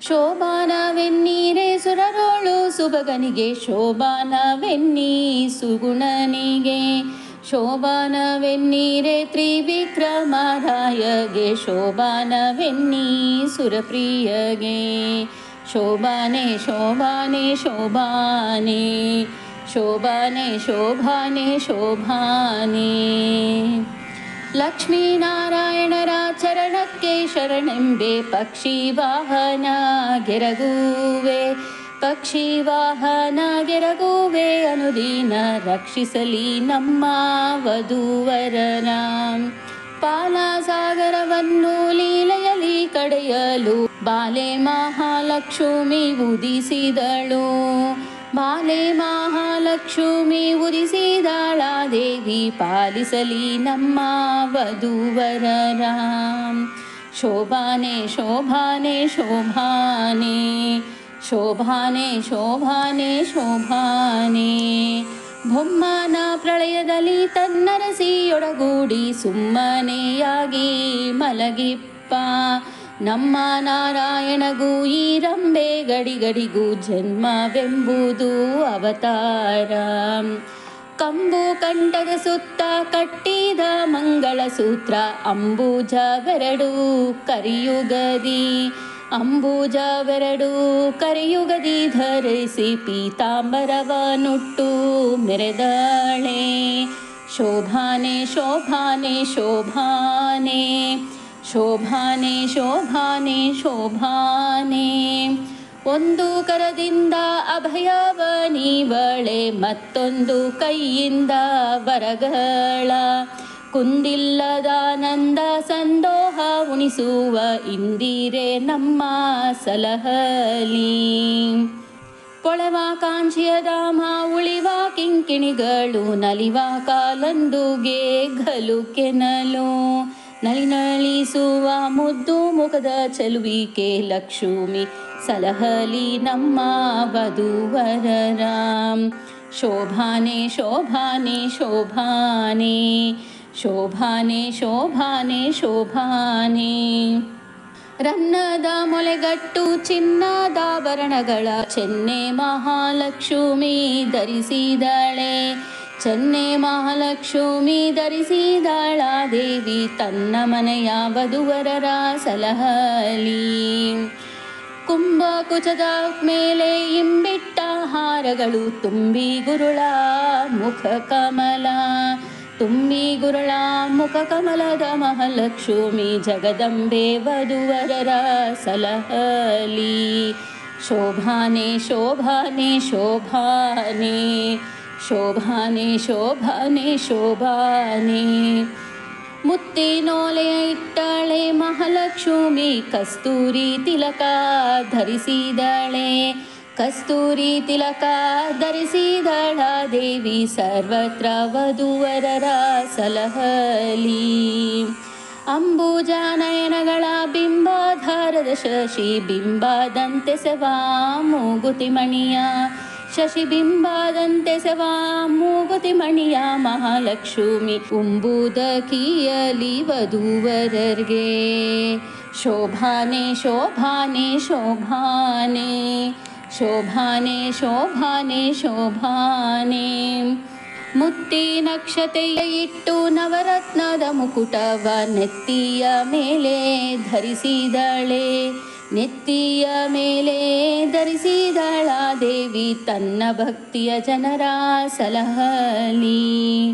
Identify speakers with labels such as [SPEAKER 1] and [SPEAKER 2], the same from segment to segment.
[SPEAKER 1] ಶೋಭಾನವೆನ್ನೀರೆ ಸುರರೋಳು ಸುಭಗನಿಗೆ, ಶೋಭಾನವೆನ್ನೀ ಸುಗುಣನಿಗೆ. ಶೋಭಾನವೆನ್ನೀರೆ ತ್ರಿವಿಕ್ರಮರಾಯಗೆ, ಶೋಭಾನವೆನ್ನೀ ಸುರಪ್ರಿಯಗೆ. ಶೋಭಾನೆ ಶೋಭಾನೆ ಶೋಭಾನೆ, ಶೋಭಾನೆ ಶೋಭಾನೆ ಶೋಭಾನೆ. ಲಕ್ಷ್ಮೀನಾರಾಯಣರ ಚರಣಕ್ಕೆ ಶರಣೆಂಬೆ, ಪಕ್ಷಿ ವಾಹನ ಗೆರಗುವೆ. ಪಕ್ಷಿ ವಾಹನ ಗೆರಗುವೆ, ಅನುದಿನ ರಕ್ಷಿಸಲಿ ನಮ್ಮ ವಧೂವರರ. ಪಾಲಸಾಗರವನ್ನು ಲೀಲೆಯಲಿ ಕಡೆಯಲು ಬಾಲೆ ಮಹಾಲಕ್ಷ್ಮಿ ಉದಿಸಿದಳು. ಬಾಲೆ ಮಹಾಲಕ್ಷ್ಮಿ ಉದಿಸಿದಳ ದೇವಿ, ಪಾಲಿಸಲಿ ನಮ್ಮ ವಧೂವರರ. ಶೋಭಾನೆ ಶೋಭಾನೆ ಶೋಭಾನೆ, ಶೋಭಾನೆ ಶೋಭಾನೆ ಶೋಭಾನೆ. ಬೊಮ್ಮನ ಪ್ರಳಯದಲ್ಲಿ ತನ್ನರಸಿಯೊಡಗೂಡಿ ಸುಮ್ಮನೆಯಾಗಿ ಮಲಗಿಪ್ಪ, ನಮ್ಮ ನಾರಾಯಣಗೂ ಈ ರಂಬೆ ಗಡಿಗಡಿಗೂ ಜನ್ಮವೆಂಬುದು ಅವತಾರ. ಕಂಬು ಕಂಠದ ಸುತ್ತ ಕಟ್ಟಿದ ಮಂಗಳಸೂತ್ರ, ಅಂಬುಜವೆರಡು ಕರಿಯುಗದಿ. ಅಂಬುಜವೆರಡು ಕರಿಯುಗದಿ ಧರಿಸಿ ಪೀತಾಂಬರವನುಟ್ಟು ಮೆರೆದಳೆ. ಶೋಭಾನೆ ಶೋಭಾನೆ ಶೋಭಾನೆ, ಶೋಭಾನೆ ಶೋಭಾನೆ ಶೋಭಾನೆ. ಒಂದು ಕರದಿಂದ ಅಭಯವನೀವಳೆ, ಮತ್ತೊಂದು ಕೈಯಿಂದ ವರಗಳ. ಕುಂದಿಲ್ಲದಾನಂದ ಸಂದೋಹ ಉಣಿಸುವ ಇಂದಿರೆ ನಮ್ಮ ಸಲಹಲಿ. ಪೊಳೆವ ಕಾಂಚಿಯ ಧಾಮ ಉಳಿವ ಕಿಂಕಿಣಿಗಳು, ನಲಿವ ಕಾಲಂದುಗೆ ಘಲು ಕೆನಲು. ನಳಿನಳಿಸುವ ಮುದ್ದು ಮುಖದ ಚೆಲುವಿಕೆ ಲಕ್ಷ್ಮಿ, ಸಲಹಲಿ ನಮ್ಮ ವಧೂವರರ. ಶೋಭಾನೆ ಶೋಭಾನೆ ಶೋಭಾನೆ, ಶೋಭಾನೆ ಶೋಭಾನೆ ಶೋಭಾನೆ. ರನ್ನದ ಮೊಲೆಗಟ್ಟು ಚಿನ್ನದಾಭರಣಗಳ ಚೆನ್ನೆ ಮಹಾಲಕ್ಷ್ಮಿ ಧರಿಸಿದಳೆ. ಚೆನ್ನೆ ಮಹಾಲಕ್ಷ್ಮಿ ಧರಿಸಿದಳ ದೇವಿ, ತನ್ನ ಮನೆಯ ವಧೂವರರ ಸಲಹಲಿ. ಕುಂಭಕುಚದ ಮೇಲೆ ಇಂಬಿಟ್ಟ ಹಾರಗಳು, ತುಂಬಿ ಗುರುಳ ಮುಖ ಕಮಲ. ತುಂಬಿ ಗುರುಳ ಮುಖ ಕಮಲದ ಮಹಾಲಕ್ಷ್ಮಿ, ಜಗದಂಬೆ ವಧೂವರರ ಸಲಹಲಿ. ಶೋಭಾನೆ ಶೋಭಾನೆ ಶೋಭಾನೆ, ಶೋಭಾನೆ ಶೋಭಾನೆ ಶೋಭಾನೆ. ಮುತ್ತಿನೋಲೆಯ ಇಟ್ಟಳೆ ಮಹಾಲಕ್ಷ್ಮಿ, ಕಸ್ತೂರಿ ತಿಲಕ ಧರಿಸಿದಳೆ. ಕಸ್ತೂರಿ ತಿಲಕ ಧರಿಸಿದಳ ದೇವಿ, ಸರ್ವತ್ರ ವಧೂವರರ ಸಲಹಲಿ. ಅಂಬುಜನಯನಗಳ ಬಿಂಬಾಧಾರದ ಶಶಿ ಬಿಂಬದಂತೆ ಸೆವಾ ಮೂಗುತಿ ಮಣಿಯ. ಶಶಿ ಬಿಂಬದಂತೆ ಸೆವಾ ಮೂಗುತಿ ಮಣಿಯ ಮಹಾಲಕ್ಷ್ಮಿ, ಉಂಬುದಕಿಯಲಿ ವಧೂವರರ್ಗೆ. ಶೋಭಾನೆ ಶೋಭಾನೆ ಶೋಭಾನೆ, ಶೋಭಾನೆ ಶೋಭಾನೆ ಶೋಭಾನೆ. ಮುತ್ತಿನಕ್ಷತೆಯ ಇಟ್ಟು ನವರತ್ನದ ಮುಕುಟವ ನೆತ್ತಿಯ ಮೇಲೆ ಧರಿಸಿದಳೆ. ನೆತ್ತಿಯ ಮೇಲೆ ಧರಿಸಿದಳ ದೇವಿ, ತನ್ನ ಭಕ್ತಿಯ ಜನರ ಸಲಹಲಿ.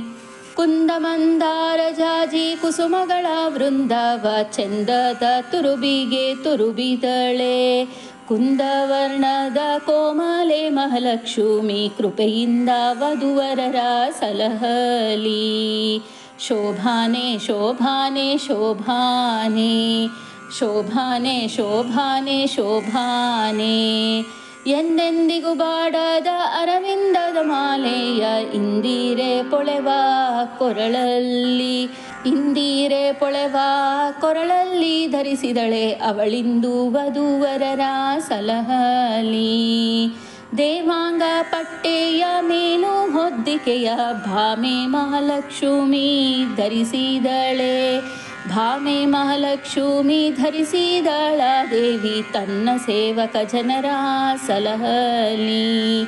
[SPEAKER 1] ಕುಂದಮಂದಾರ ಜಾಜಿ ಕುಸುಮಗಳ ವೃಂದವ ಚೆಂದದ ತುರುಬಿಗೆ ತುರುಬಿದಳೆ. ಕುಂದವರ್ಣದ ಕೋಮಲೆ ಮಹಾಲಕ್ಷ್ಮಿ, ಕೃಪೆಯಿಂದ ವಧೂವರರ ಸಲಹಲಿ. ಶೋಭಾನೆ ಶೋಭಾನೆ ಶೋಭಾನೆ, ಶೋಭಾನೆ ಶೋಭಾನೆ ಶೋಭಾನೆ. ಎಂದೆಂದಿಗೂ ಬಾಡದ ಅರವಿಂದದ ಮಾಲೆಯ ಇಂದಿರೆ ಪೊಳೆವ ಕೊರಳಲ್ಲಿ. ಇಂದಿರೆ ಪೊಳೆವ ಕೊರಳಲ್ಲಿ ಧರಿಸಿದಳೆ, ಅವಳಿಂದು ವಧೂವರರ ಸಲಹಲಿ. ದೇವಾಂಗ ಪಟ್ಟೆಯ ಮೇಲು ಹೊದ್ದಿಕೆಯ ಭಾಮೆ ಮಹಾಲಕ್ಷ್ಮಿ ಧರಿಸಿದಳೆ. ಭಾಮೆ ಮಹಾಲಕ್ಷ್ಮಿ ಧರಿಸಿದಳ ದೇವಿ ತನ್ನ ಸೇವಕ ಜನರ ಸಲಹಲಿ.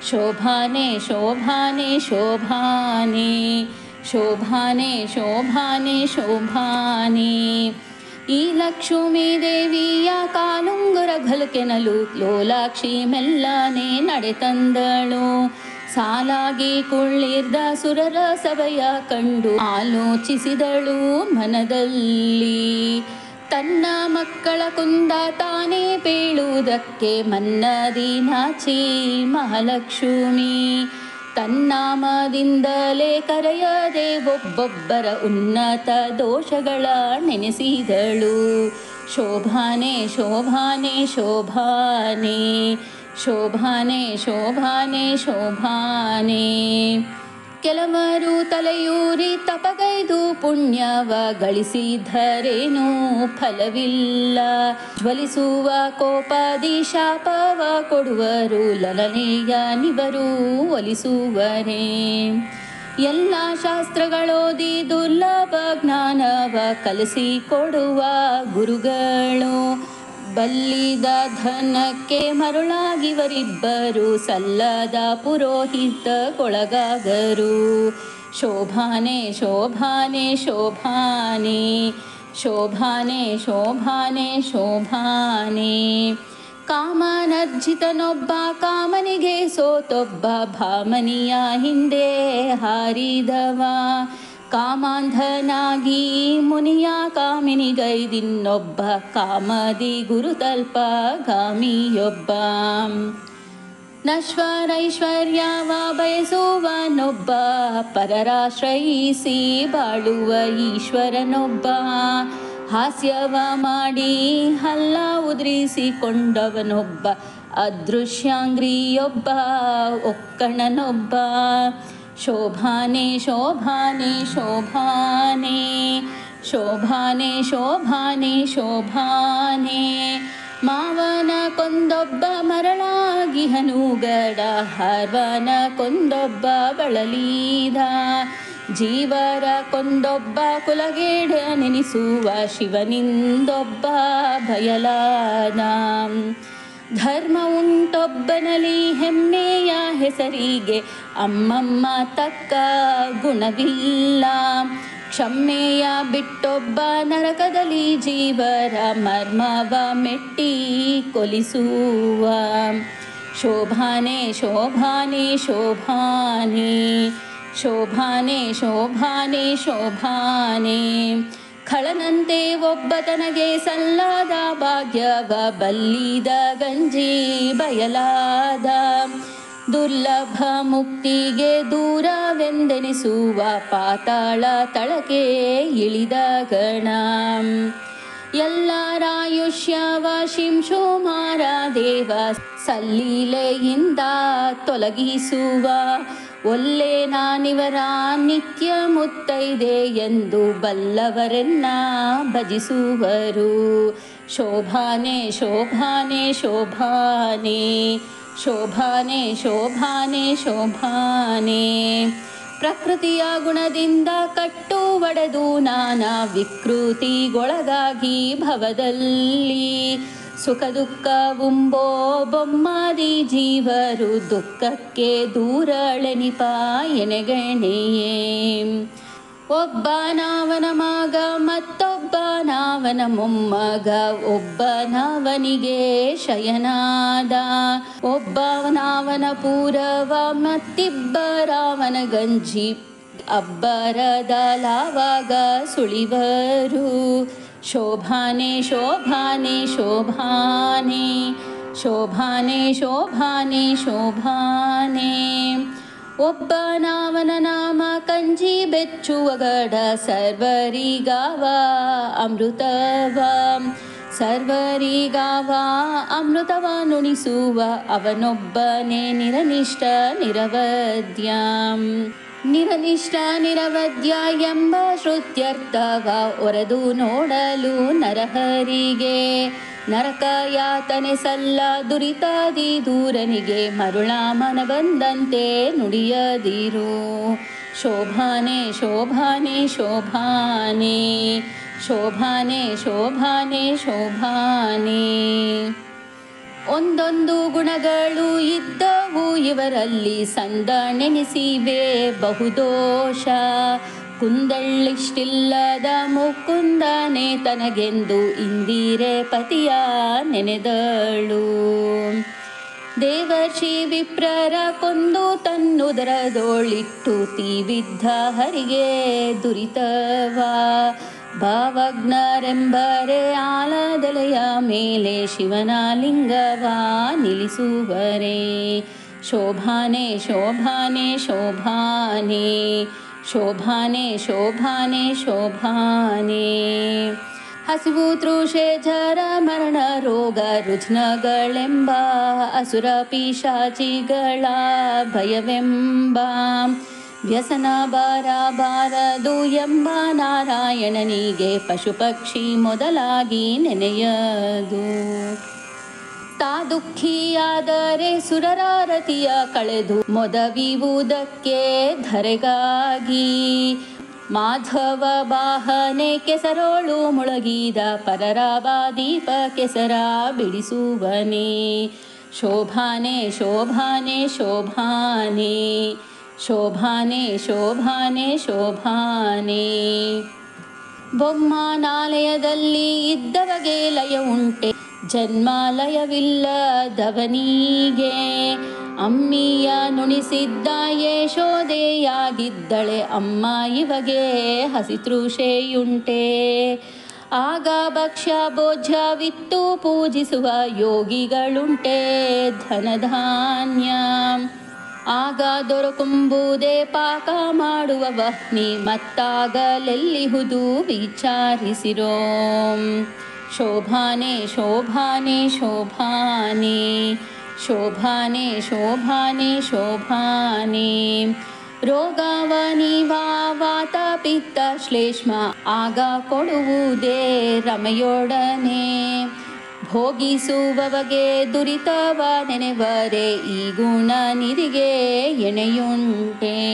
[SPEAKER 1] ಶೋಭಾನೆ ಶೋಭಾನೆ ಶೋಭಾನೆ ಶೋಭಾನೆ ಶೋಭಾನೆ ಶೋಭಾನೆ. ಈ ಲಕ್ಷ್ಮೀ ದೇವಿಯ ಕಾಲುಂಗುರ ಘಲುಕೆನಲು ಲೋಲಾಕ್ಷಿ ಮೆಲ್ಲನೆ ನಡೆತಂದಳು. ಸಾಲಾಗಿ ಕುಳ್ಳಿರ್ದ ಸುರರ ಸಭೆಯ ಕಂಡು ಆಲೋಚಿಸಿದಳು ಮನದಲ್ಲಿ. ತನ್ನ ಮಕ್ಕಳ ಕುಂದ ತಾನೇ ಪೇಳುವುದಕ್ಕೆ ಮನ್ನದಿ ನಾಚಿ ಮಹಾಲಕ್ಷ್ಮಿ ತನ್ನಾಮದಿಂದಲೇ ಕರೆಯದೆ ಒಬ್ಬೊಬ್ಬರ ಉನ್ನತ ದೋಷಗಳ ನೆನೆಸಿದಳು. ಶೋಭಾನೆ ಶೋಭಾನೆ ಶೋಭಾನೆ ಶೋಭಾನೆ ಶೋಭಾನೆ ಶೋಭಾನೆ. ಕೆಲವರು ತಲೆಯೂರಿ ತಪಗೈದು ಪುಣ್ಯವ ಗಳಿಸಿದ್ದರೇನೂ ಫಲವಿಲ್ಲ. ಜ್ವಲಿಸುವ ಕೋಪದಿ ಶಾಪವ ಕೊಡುವರು ಲಲನೆಯ ನಿವರು ಒಲಿಸುವರೇ. ಎಲ್ಲ ಶಾಸ್ತ್ರಗಳೋದಿ ದುರ್ಲಭ ಜ್ಞಾನವ ಕಲಿಸಿಕೊಡುವ ಗುರುಗಳು ಬಲ್ಲಿದ ಧನಕ್ಕೆ ಮರುಳಾಗಿವರಿಬ್ಬರು ಸಲ್ಲದ ಪುರೋಹಿತಗೊಳಗಾಗರು. ಶೋಭಾನೆ ಶೋಭಾನೆ ಶೋಭಾನೆ ಶೋಭಾನೆ ಶೋಭಾನೆ ಶೋಭಾನೆ. ಕಾಮನರ್ಜಿತನೊಬ್ಬ ಕಾಮನಿಗೆ ಸೋತೊಬ್ಬ ಭಾಮನಿಯ ಹಿಂದೆ ಹಾರಿದವ. ಕಾಮಾಂಧನಾಗಿ ಮುನಿಯ ಕಾಮಿನಿಗೈದಿನ್ನೊಬ್ಬ ಕಾಮದಿ ಗುರುತಲ್ಪ ಗಾಮಿಯೊಬ್ಬ. ನಶ್ವರೈಶ್ವರ್ಯವ ಬಯಸುವನೊಬ್ಬ ಪರರಾಶ್ರಯಿಸಿ ಬಾಳುವ ಈಶ್ವರನೊಬ್ಬ. ಹಾಸ್ಯವ ಮಾಡಿ ಹಲ್ಲ ಉದ್ರಿಸಿಕೊಂಡವನೊಬ್ಬ ಅದೃಶ್ಯಾಂಗ್ರಿಯೊಬ್ಬ ಒಕ್ಕಣನೊಬ್ಬ. ಶೋಭಾನೆ ಶೋಭಾನೆ ಶೋಭಾನೆ ಶೋಭಾನೆ ಶೋಭಾನೆ ಶೋಭಾನೆ. ಮಾವನ ಕೊಂದೊಬ್ಬ ಮರಳಾಗಿ ಹನುಗಡ ಹಾರ್ವನ ಕೊಂದೊಬ್ಬ ಬಳಲಿದ. ಜೀವರ ಕೊಂದೊಬ್ಬ ಕುಲಗೇಡ ನೆನೆಸುವ ಶಿವನಿಂದೊಬ್ಬ ಬಯಲಾದ. ಧರ್ಮ ಉಂಟೊಬ್ಬನಲ್ಲಿ ಹೆಮ್ಮೆಯ ಹೆಸರಿಗೆ ಅಮ್ಮಮ್ಮ ತಕ್ಕ ಗುಣವಿಲ್ಲ. ಕ್ಷಮೆಯ ಬಿಟ್ಟೊಬ್ಬ ನರಕದಲ್ಲಿ ಜೀವರ ಮರ್ಮವ ಮೆಟ್ಟಿ ಕೊಲಿಸುವ. ಶೋಭಾನೆ ಶೋಭಾನೆ ಶೋಭಾನೆ ಶೋಭಾನೆ ಶೋಭಾನೆ ಶೋಭಾನೆ. ಖಳನಂತೆ ಒಬ್ಬ ತನಗೆ ಸಲ್ಲದ ಭಾಗ್ಯವ ಬಲ್ಲಿದ ಗಂಜಿ ಬಯಲಾದ. ದುರ್ಲಭ ಮುಕ್ತಿಗೆ ದೂರವೆಂದೆನಿಸುವ ಪಾತಾಳ ತಳಕೆ ಇಳಿದ ಗಣ. ಎಲ್ಲರಾಯುಷ್ಯವ ಶಿಂಶುಮಾರ ದೇವ ಸಲ್ಲೀಲೆಯಿಂದ ತೊಲಗಿಸುವ. ಒಲ್ಲೆ ನಾನಿವರ ನಿತ್ಯ ಮುತ್ತೈದೆ ಎಂದು ಬಲ್ಲವರೆನ್ನ ಭಜಿಸುವರು. ಶೋಭಾನೆ ಶೋಭಾನೆ ಶೋಭಾನೆ ಶೋಭಾನೆ ಶೋಭಾನೆ ಶೋಭಾನೆ. ಪ್ರಕೃತಿಯ ಗುಣದಿಂದ ಕಟ್ಟು ಒಡೆದು ನಾನಾ ವಿಕೃತಿಗೊಳಗಾಗಿ ಭವದಲ್ಲಿ. ಸುಖ ದುಃಖವುಂಬೋ ಬೊಮ್ಮಾದಿ ಜೀವರು ದುಃಖಕ್ಕೆ ದೂರಳೆನಿಪ ಎನೆಗಣೆಯೇ. ಒಬ್ಬನಾವನ ಮಗ ಮತ್ತೊಬ್ಬನಾವನ ಮೊಮ್ಮಗ ಒಬ್ಬನಾವನಿಗೆ ಶಯನಾದ. ಒಬ್ಬನಾವನ ಪೂರವ ಮತ್ತಿಬ್ಬರಾವನ ಗಂಜಿ ಅಬ್ಬರದ ಲಾವಾಗ ಸುಳಿವರು. ಶೋಭಾನೆ ಶೋಭಾನೆ ಶೋಭಾನೆ ಶೋಭಾನೆ ಶೋಭಾನೆ ಶೋಭಾನೆ. ಒಬ್ಬನಾವನ ನಾಮ ಕಂಜಿ ಬೆಚ್ಚುವಗಡ ಸರ್ವರಿಗಾವ ಅಮೃತವ. ಸರ್ವರಿಗಾವ ಅಮೃತವ ನುಣಿಸುವ ಅವನೊಬ್ಬನೇ ನಿರನಿಷ್ಠ ನಿರವದ್ಯ. ನಿರನಿಷ್ಠ ನಿರವದ್ಯ ಎಂಬ ಶ್ರುತ್ಯರ್ಥವ ಒರೆದು ನೋಡಲು ನರಹರಿಗೆ. ನರಕ ಯಾತನೆ ಸಲ್ಲ ದುರಿತಾದಿ ದೂರನಿಗೆ ಮರುಳ ಮನ ಬಂದಂತೆ ನುಡಿಯದಿರು. ಶೋಭಾನೆ ಶೋಭಾನೆ ಶೋಭಾನೆ ಶೋಭಾನೆ ಶೋಭಾನೆ ಶೋಭಾನೆ. ಒಂದೊಂದು ಗುಣಗಳು ಇದ್ದವು ಇವರಲ್ಲಿ, ಸಂದನೆನಿಸಿವೆ ಬಹುದೋಷ. ಕುಂದಳ್ಳಿಷ್ಟಿಲ್ಲದ ಮುಕುಂದನೆ ತನಗೆಂದು ಇಂದಿರೆ ಪತಿಯ ನೆನೆದಳು. ದೇವರ್ಷಿ ವಿಪ್ರರ ಕೊಂದು ತನ್ನುದರದೋಳಿಟ್ಟು ತೀವಿದ್ದ ಹರಿಗೆ ದುರಿತವ. ಭಾವಜ್ಞರೆಂಬರೆ ಆಲದೆಲೆಯ ಮೇಲೆ ಶಿವನ ಲಿಂಗವ ನಿಲ್ಲಿಸುವರೆ. ಶೋಭಾನೆ ಶೋಭಾನೆ ಶೋಭಾನೆ ಶೋಭಾನೆ ಶೋಭಾನೆ ಶೋಭಾನೆ. ಹಸಿವು ತೃಷೆ ಜರ ಮರಣ ರೋಗ ರುಜಿನಗಳೆಂಬ ಅಸುರ ಪಿಶಾಚಿಗಳ ಭಯವೆಂಬ ವ್ಯಸನ ಬಾರಬಾರದು ಎಂಬ ನಾರಾಯಣನಿಗೆ ಪಶು ಪಕ್ಷಿ ಮೊದಲಾಗಿ ನೆನೆಯದು. ತಾ ದುಃಖಿಯಾದರೆ ಸುರರಾರತಿಯ ಕಳೆದು ಮೊದವಿವುದಕ್ಕೆ ಧರೆಗಾಗಿ. ಮಾಧವ ವಾಹನೆ ಕೆಸರೋಳು ಮುಳುಗಿದ ಪರರ ಬಾದೀಪ ಕೆಸರ ಬಿಡಿಸುವನೆ. ಶೋಭಾನೆ ಶೋಭಾನೆ ಶೋಭಾನೆ ಶೋಭಾನೆ ಶೋಭಾನೆ ಶೋಭಾನೆ. ಬೊಮ್ಮನಾಲಯದಲ್ಲಿ ಇದ್ದವಗೆ ಲಯ ಉಂಟೆ, ಜನ್ಮಾಲಯವಿಲ್ಲದವನಿಗೆ. ಅಮ್ಮಿಯ ನುಣಿಸಿದ್ದ ಯಶೋದೆಯಾಗಿದ್ದಳೆ ಅಮ್ಮ ಇವಗೆ ಹಸಿತೃಷೆಯುಂಟೆ. ಆಗ ಭಕ್ಷ್ಯ ಭೋಜ್ಯವಿತ್ತು ಪೂಜಿಸುವ ಯೋಗಿಗಳುಂಟೆ ಧನಧಾನ್ಯ. ಆಗ ದೊರಕುಂಬುದೇ ಪಾಕ ಮಾಡುವ ವಹ್ನಿ, ಮತ್ತಾಗಲೆಲ್ಲಿಹುದು ವಿಚಾರಿಸಿರೋ. ಶೋಭಾನೆ ಶೋಭಾನೆ ಶೋಭಾನೆ ಶೋಭಾನೆ ಶೋಭಾನೆ ಶೋಭಾನೆ. ರೋಗವನಿವಾ ವಾತ ಪಿತ್ತ ಶ್ಲೇಷ್ಮ ಆಗ ಕೊಡುವುದೇ ರಮೆಯೊಡನೆ. ಭೋಗಿಸುವವಗೆ ದುರಿತವ ನೆನೆವರೆ ಈ ಗುಣ ನಿಧಿಗೆ ಎಣೆಯುಂಟೆ.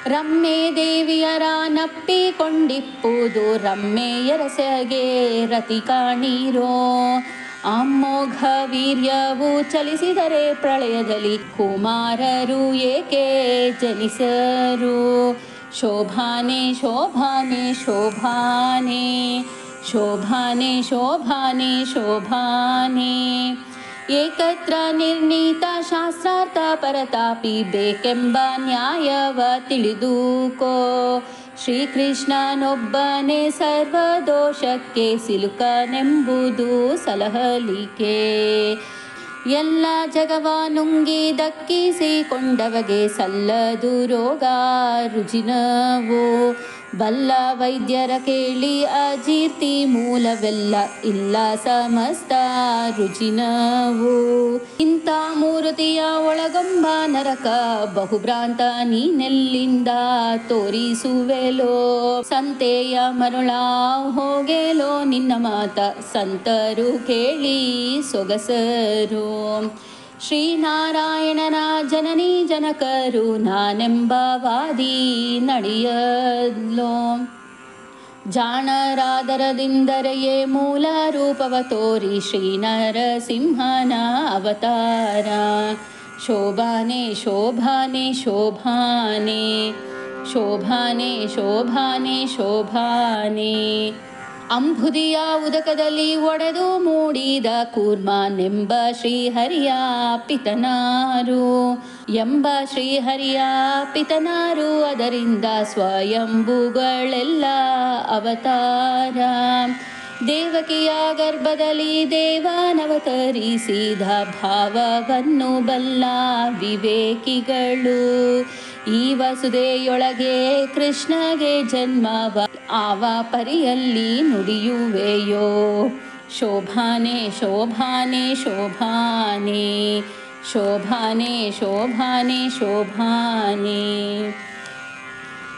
[SPEAKER 1] ರಮ್ಮೆ ದೇವಿಯರ ನಪ್ಪಿಕೊಂಡಿಪ್ಪುದು ರಮ್ಮೆಯರಸಗೆ ರತಿ ಕಾಣಿರೋ. ಅಮೋಘ ವೀರ್ಯವು ಚಲಿಸಿದರೆ ಪ್ರಳಯದಲ್ಲಿ ಕುಮಾರರು ಏಕೆ ಜನಿಸರು. ಶೋಭಾನೆ ಶೋಭಾನೆ ಶೋಭಾನೆ ಶೋಭಾನೆ ಶೋಭಾನೆ ಶೋಭಾನೆ. ಏಕತ್ರ ನಿರ್ಣೀತ ಶಾಸ್ತ್ರಾರ್ಥ ಪರತಾಪಿ ಬೇಕೆಂಬ ನ್ಯಾಯವ ತಿಳಿದುಕೋ. ಶ್ರೀಕೃಷ್ಣನೊಬ್ಬನೇ ಸರ್ವದೋಷಕ್ಕೆ ಸಿಲುಕನೆಂಬುದು ಸಲಹಲಿಕೆ. ಎಲ್ಲ ಜಗವ ನುಂಗಿ ದಕ್ಕಿಸಿಕೊಂಡವಗೆ ಸಲ್ಲದು ರೋಗ ರುಜಿನವು. ಬಲ್ಲ ವೈದ್ಯರ ಕೇಳಿ ಅಜೀರ್ತಿ ಮೂಲವೆಲ್ಲ ಇಲ್ಲ ಸಮಸ್ತ ರುಜಿನವು. ಇಂಥ ಮೂರುತಿಯ ಒಳಗೊಂಬ ನರಕ ಬಹುಭ್ರಾಂತ ನೀನೆಲ್ಲಿಂದ ತೋರಿಸುವೆಲೋ. ಸಂತೆಯ ಮರುಳ ಹೋಗೆಲೋ ನಿನ್ನ ಮಾತ ಸಂತರು ಕೇಳಿ ಸೊಗಸರು. ಶ್ರೀನಾರಾಯಣನ ಜನನಿ ಜನಕರು ನಾನೆಂಬ ವಾದಿ ನಡೆಯಲೋ. ಜಾಣರಾದರದಿಂದರೆಯೇ ಮೂಲ ರೂಪವ ತೋರಿ ಶ್ರೀನರಸಿಂಹನ ಅವತಾರ. ಶೋಭಾನೆ ಶೋಭಾನೆ ಶೋಭಾನೆ ಶೋಭಾನೆ ಶೋಭಾನೆ ಶೋಭಾನೆ. ಅಂಬುದಿಯ ಉದಕದಲ್ಲಿ ಒಡೆದು ಮೂಡಿದ ಕೂರ್ಮನೆಂಬ ಶ್ರೀಹರಿಯ ಪಿತನಾರು ಎಂಬ ಶ್ರೀಹರಿಯ ಪಿತನಾರು. ಅದರಿಂದ ಸ್ವಯಂಭುಗಳೆಲ್ಲ ಅವತಾರ. ದೇವಕಿಯ ಗರ್ಭದಲ್ಲಿ ದೇವನವತರಿಸಿದ ಭಾವವನ್ನು ಬಲ್ಲ ವಿವೇಕಿಗಳು. ಈ ವಸುದೆಯೊಳಗೆ ಕೃಷ್ಣಗೆ ಜನ್ಮವ ಆವ ಪರಿಯಲ್ಲಿ ನುಡಿಯುವೆಯೋ. ಶೋಭಾನೆ ಶೋಭಾನೆ ಶೋಭಾನೆ ಶೋಭಾನೆ ಶೋಭಾನೆ ಶೋಭಾನೆ.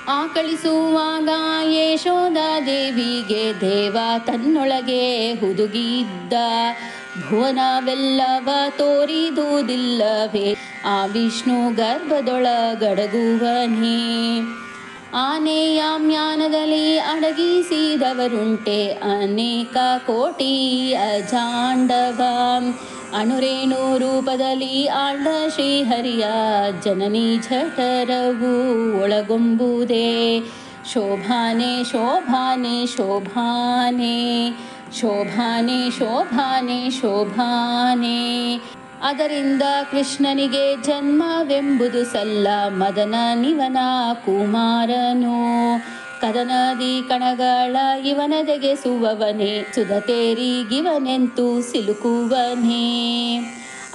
[SPEAKER 1] ಆಕಳಿಸುವಾಗ ಯಶೋಧ ದೇವಿಗೆ ದೇವ ತನ್ನೊಳಗೆ ಹುದುಗಿದ್ದ ಭುವನವೆಲ್ಲವ ತೋರಿದುದಿಲ್ಲವೇ ಆ ವಿಷ್ಣು ಗರ್ಭದೊಳಗಡಗುವನೇ. ಆನೆಯ ಮ್ಯಾನದಲ್ಲಿ ಅಡಗಿಸಿದವರುಂಟೆ ಅನೇಕ ಕೋಟಿ ಅಜಾಂಡವ. ಅಣುರೇಣು ರೂಪದಲ್ಲಿ ಆಳ್ದ ಶ್ರೀಹರಿಯ ಜನನಿ ಜಠರವು ಒಳಗೊಂಬುದೇ. ಶೋಭಾನೆ ಶೋಭಾನೆ ಶೋಭಾನೆ ಶೋಭಾನೆ ಶೋಭಾನೆ ಶೋಭಾನೆ. ಅದರಿಂದ ಕೃಷ್ಣನಿಗೆ ಜನ್ಮವೆಂಬುದು ಸಲ್ಲ. ಮದನ ನಿವನ ಕುಮಾರನು ಕದನದಿ ಕಣಗಳ ಇವನದೆಗೆಸುವವನೇ. ಸುಧತೇರಿಗಿವನೆಂತು ಸಿಲುಕುವನೇ.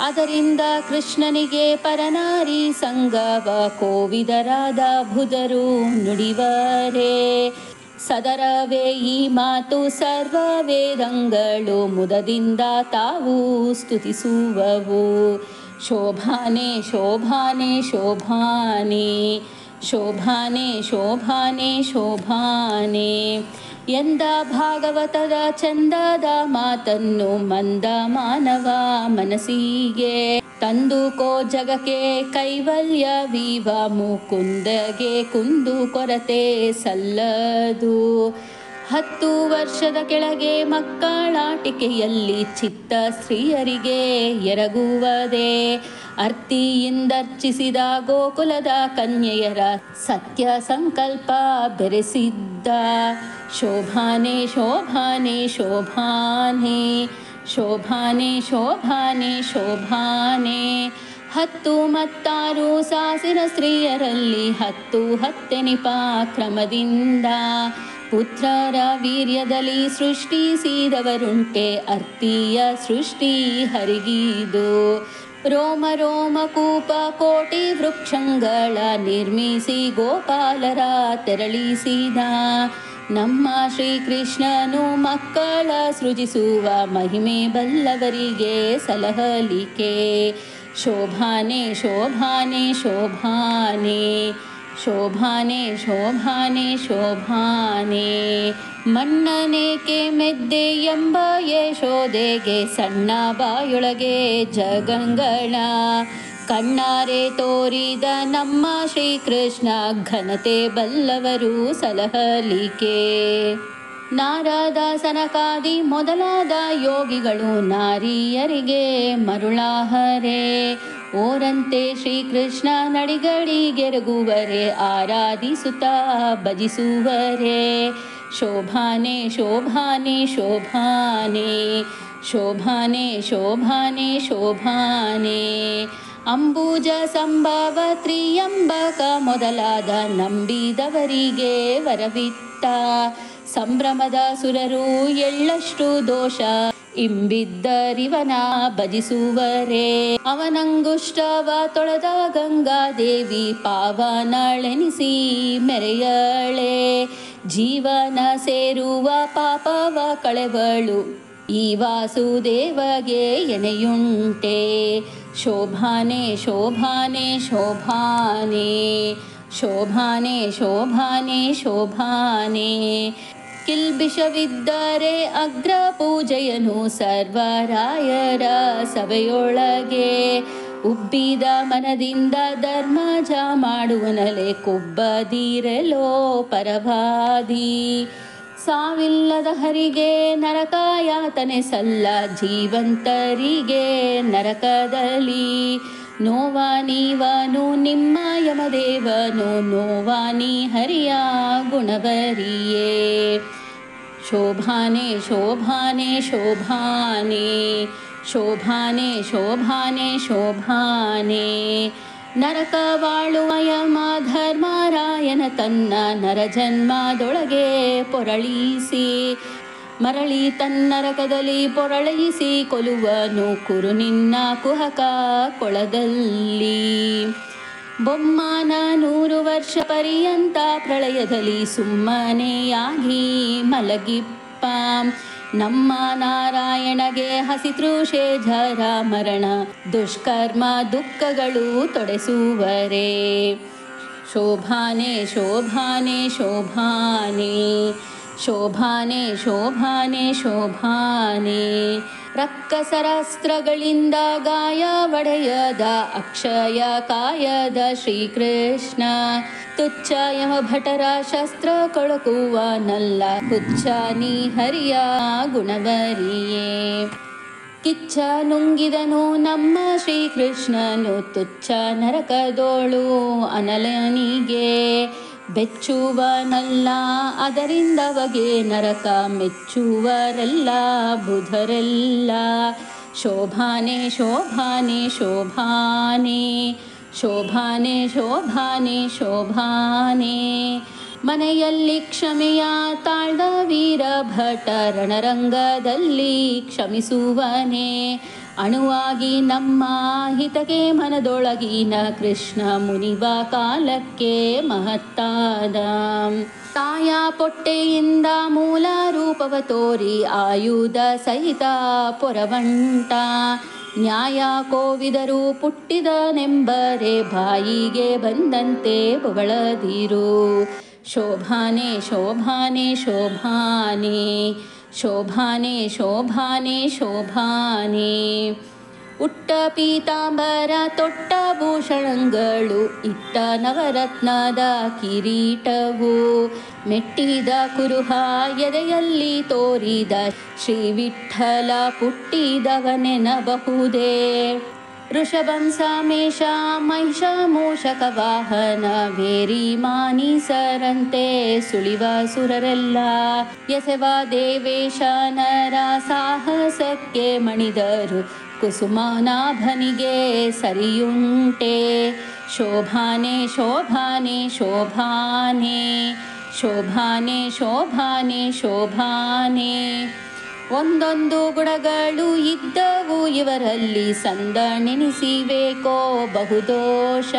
[SPEAKER 1] ಅದರಿಂದ ಕೃಷ್ಣನಿಗೆ ಪರನಾರಿ ಸಂಗವ ಕೋವಿದರಾದ ಬುಧರು ನುಡಿವರೇ. ಸದರವೇ ಈ ಮಾತು ಸರ್ವ ವೇದಂಗಳು ಮುದದಿಂದ ತಾವು ಸ್ತುತಿಸುವವು. ಶೋಭಾನೆ ಶೋಭಾನೆ ಶೋಭಾನೆ ಶೋಭಾನೆ ಶೋಭಾನೆ ಶೋಭಾನೆ ಎಂದ ಭಾಗವತದ ಚಂದದ ಮಾತನ್ನು ಮಂದ ಮಾನವ ಮನಸ್ಸಿಗೆ ತಂದುಕೋ. ಜಗಕ್ಕೆ ಕೈವಲ್ಯವೀವ ಮುಕುಂದಗೆ ಕುಂದು ಕೊರತೆ ಸಲ್ಲದು. 10 ವರ್ಷದ ಕೆಳಗೆ ಮಕ್ಕಳಾಟಿಕೆಯಲ್ಲಿ ಚಿತ್ತ ಸ್ತ್ರೀಯರಿಗೆ ಎರಗುವುದೇ. ಅರ್ತಿಯಿಂದರ್ಚಿಸಿದ ಗೋಕುಲದ ಕನ್ಯೆಯರ ಸತ್ಯ ಸಂಕಲ್ಪ ಬೆರೆಸಿದ್ದ. ಶೋಭಾನೆ ಶೋಭಾನೆ ಶೋಭಾನೆ ಶೋಭಾನೆ ಶೋಭಾನೆ ಶೋಭಾನೆ. 10 ಮತ್ತಾರು ಸಾಸಿರ ಸ್ತ್ರೀಯರಲ್ಲಿ 10 ಹತ್ತೆನಿಪ ಕ್ರಮದಿಂದ ಪುತ್ರರ ವೀರ್ಯದಲ್ಲಿ ಸೃಷ್ಟಿಸಿದವರುಂಟೆ. ಅರ್ತಿಯ ಸೃಷ್ಟಿ ಹರಿಗಿದು. ರೋಮ ರೋಮ ಕೂಪ ಕೋಟಿ ವೃಕ್ಷಗಳ ನಿರ್ಮಿಸಿ ಗೋಪಾಲರ ತೆರಳಿಸಿದ. ನಮ್ಮ ಶ್ರೀಕೃಷ್ಣನು ಮಕ್ಕಳ ಸೃಜಿಸುವ ಮಹಿಮೆ ಬಲ್ಲವರಿಗೆ ಸಲಹಲಿಕೆ. ಶೋಭಾನೆ ಶೋಭಾನೆ ಶೋಭಾನೆ ಶೋಭಾನೆ ಶೋಭಾನೆ ಶೋಭಾನೆ. ಮನ್ನನೇಕೆ ಮೆದ್ದೆ ಎಂಬ ಯಶೋದೆಗೆ ಸಣ್ಣ ಬಾಯೊಳಗೆ ಜಗಂಗಳ ಕಣ್ಣಾರೆ ತೋರಿದ ನಮ್ಮ ಶ್ರೀಕೃಷ್ಣ ಘನತೆ ಬಲ್ಲವರು ಸಲಹಲಿಕೆ. ನಾರದ ಸನಕಾದಿ ಮೊದಲಾದ ಯೋಗಿಗಳು ನಾರಿಯರಿಗೆ ಮರುಳಾಹರೆ. ಓರಂತೆ ಶ್ರೀಕೃಷ್ಣ ನಡಿಗಡಿಗೆರಗುವರೆ ಆರಾಧಿಸುತ್ತಾ ಭಜಿಸುವರೆ. ಶೋಭಾನೆ ಶೋಭಾನೆ ಶೋಭಾನೆ ಶೋಭಾನೆ ಶೋಭಾನೆ ಶೋಭಾನೆ. ಅಂಬುಜ ಸಂಭವ ತ್ರಿಯಂಬಕ ಮೊದಲಾದ ನಂಬಿದವರಿಗೆ ವರವಿತ್ತ. ಸಂಭ್ರಮದ ಸುರರು ಎಳ್ಳಷ್ಟು ದೋಷ ಇಂಬಿದ್ದರಿವನ ಭಜಿಸುವರೆ. ಅವನಂಗುಷ್ಟವ ತೊಳೆದ ಗಂಗಾದೇವಿ ಪಾವನಳೆನಿಸಿ ಮೆರೆಯಳೆ. ಜೀವನ ಸೇರುವ ಪಾಪವ ಕಳೆವಳು ಈ ವಾಸುದೇವಗೆ ಎಣೆಯುಂಟೆ. ಶೋಭಾನೆ ಶೋಭಾನೆ ಶೋಭಾನೆ ಶೋಭಾನೆ ಶೋಭಾನೆ ಶೋಭಾನೆ. ಕಿಲ್ಬಿಷವಿದ್ದರೆ ಅಗ್ರ ಪೂಜೆಯನು ಸರ್ವರಾಯರ ಸಭೆಯೊಳಗೆ. ಉಬ್ಬಿದ ಮನದಿಂದ ಧರ್ಮಜ ಮಾಡುವನಲೆ ಕೊಬ್ಬದಿರಲೋ ಪರವಾದಿ. ಸಾವಿಲ್ಲದ ಹರಿಗೆ ನರಕಾಯಾತನೆ ಸಲ್ಲ. ಜೀವಂತರಿಗೆ ನರಕದಲ್ಲಿ ನೋವಾನೀವನು ನಿಮ್ಮ ಯಮದೇವನು. ನೋವಾನಿ ಹರಿಯ ಗುಣವರಿಯೇ. ಶೋಭಾನೆ ಶೋಭಾನೆ ಶೋಭಾನೆ ಶೋಭಾನೆ ಶೋಭಾನೆ ಶೋಭಾನೆ. ನರಕವಾಳುವ ಯಮ ಧರ್ಮರಾಯನ ತನ್ನ ನರಜನ್ಮದೊಳಗೆ ಪೊರಳಿಸಿ ಮರಳಿ ತನ್ನರಕದಲ್ಲಿ ಪೊರಳಿಸಿ ಕೊಲುವನು ಕುರು ನಿನ್ನ ಕುಹಕ ಕೊಳದಲ್ಲಿ. ಬೊಮ್ಮನ 100 ವರ್ಷ ಪರ್ಯಂತ ಪ್ರಳಯದಲ್ಲಿ ಸುಮ್ಮನೆಯಾಗಿ ಮಲಗಿಪ್ಪ. ನಮ್ಮ ನಾರಾಯಣಗೆ ಹಸಿತೃಷೆ ಜರ ಮರಣ ದುಷ್ಕರ್ಮ ದುಃಖಗಳು ತೊಡೆಸುವರೆ. ಶೋಭಾನೆ ಶೋಭಾನೆ ಶೋಭಾನೆ ಶೋಭಾನೆ ಶೋಭಾನೆ ಶೋಭಾನೆ. ರಕ್ಕಸರಾಸ್ತ್ರಗಳಿಂದ ಗಾಯ ಒಡೆಯದ ಅಕ್ಷಯ ಕಾಯದ ಶ್ರೀಕೃಷ್ಣ ತುಚ್ಛ ಯಮಭಟರ ಶಸ್ತ್ರ ಕೊಳಕುವ ನಲ್ಲ ಹುಚ್ಚ ನೀ ಹರಿಯ ಗುಣವರಿಯೇ. ಕಿಚ್ಚ ನುಂಗಿದನು ನಮ್ಮ ಶ್ರೀಕೃಷ್ಣನು ತುಚ್ಛ ನರಕದೋಳು ಅನಲನಿಗೆ. ಬೆಚ್ಚುವನಲ್ಲ ಅದರಿಂದ ಬಗೆ ನರಕ ಮೆಚ್ಚುವರೆಲ್ಲ ಬುಧರೆಲ್ಲ. ಶೋಭಾನೆ ಶೋಭಾನೆ ಶೋಭಾನೆ ಶೋಭಾನೆ ಶೋಭಾನೆ ಶೋಭಾನೆ. ಮನೆಯಲ್ಲಿ ಕ್ಷಮೆಯ ತಾಳ್ದ ವೀರ ಭಟ ರಣರಂಗದಲ್ಲಿ ಕ್ಷಮಿಸುವನೆ. ಅಣುವಾಗಿ ನಮ್ಮ ಹಿತಕ್ಕೆ ಮನದೊಳಗಿನ ಕೃಷ್ಣ ಮುನಿವ ಕಾಲಕ್ಕೆ ಮಹತ್ತಾದ. ತಾಯ ಪೊಟ್ಟೆಯಿಂದ ಮೂಲ ರೂಪವ ತೋರಿ ಆಯುಧ ಸಹಿತ ಪೊರವಂಟ. ನ್ಯಾಯ ಕೋವಿದರು ಪುಟ್ಟಿದನೆಂಬರೆ ಬಾಯಿಗೆ ಬಂದಂತೆ ಬೊಗಳದಿರು. ಶೋಭಾನೆ ಶೋಭಾನೆ ಶೋಭಾನೆ ಶೋಭಾನೆ ಶೋಭಾನೆ ಶೋಭಾನೆ. ಉಟ್ಟ ಪೀತಾಂಬರ ತೊಟ್ಟ ಭೂಷಣಗಳು ಇಟ್ಟ ನವರತ್ನದ ಕಿರೀಟವು. ಮೆಟ್ಟಿದ ಕುರುಹ ಎದೆಯಲ್ಲಿ ತೋರಿದ ಶ್ರೀ ವಿಠ್ಠಲ ಪುಟ್ಟಿದವನೆನಬಹುದೇ. ಋಷಭಂ ಸಮೇಶ ಮಹಿಷ ಮೂಷಕ ವಾಹನ ವೇರಿ ಮಾನೀಸರಂತೆ ಸುಳಿವ ಸುರರೆಲ್ಲ. ಎಸೆವ ದೇವೇಶ ನರ ಸಾಹಸಕ್ಕೆ ಮಣಿದರು ಕುಸುಮನಾಭನಿಗೆ ಸರಿಯುಂಟೆ. ಶೋಭಾನೆ ಶೋಭಾನೆ ಶೋಭಾನೆ ಶೋಭಾನೆ ಶೋಭಾನೆ ಶೋಭಾನೆ. ಒಂದೊಂದು ಗುಣಗಳು ಇದ್ದವು ಇವರಲ್ಲಿ ಸಂದನೆನಿಸಿಬೇಕೋ ಬಹುದೋಷ.